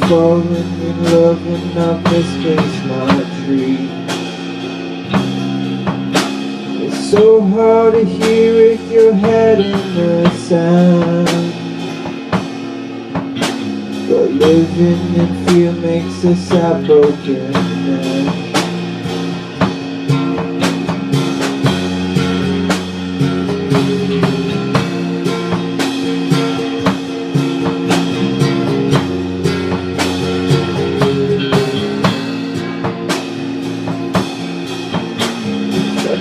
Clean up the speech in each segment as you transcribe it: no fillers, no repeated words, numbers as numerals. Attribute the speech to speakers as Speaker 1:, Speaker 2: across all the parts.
Speaker 1: falling in love and I've misplaced my dream. It's so hard to hear with your head in the sand, but living in fear makes us a broken man.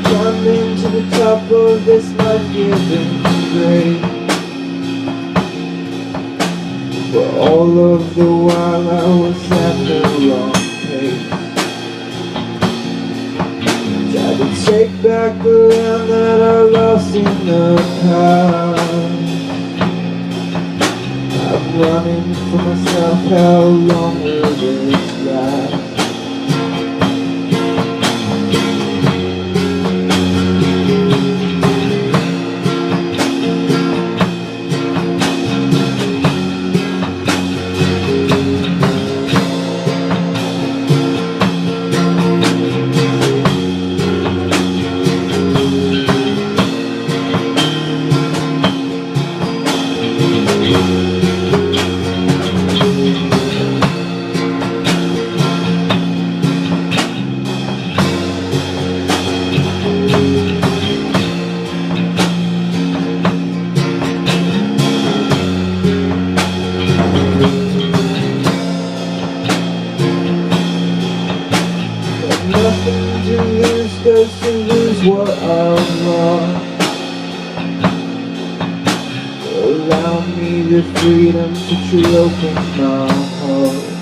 Speaker 1: Climbing to the top of this life-giving grave, but all of the while I was at the wrong pace. Tried to take back the land that I lost in the past. I'm running for myself, how long will this last? Nothing to lose, cause to lose what I've lost. Allow me the freedom to truly open my heart.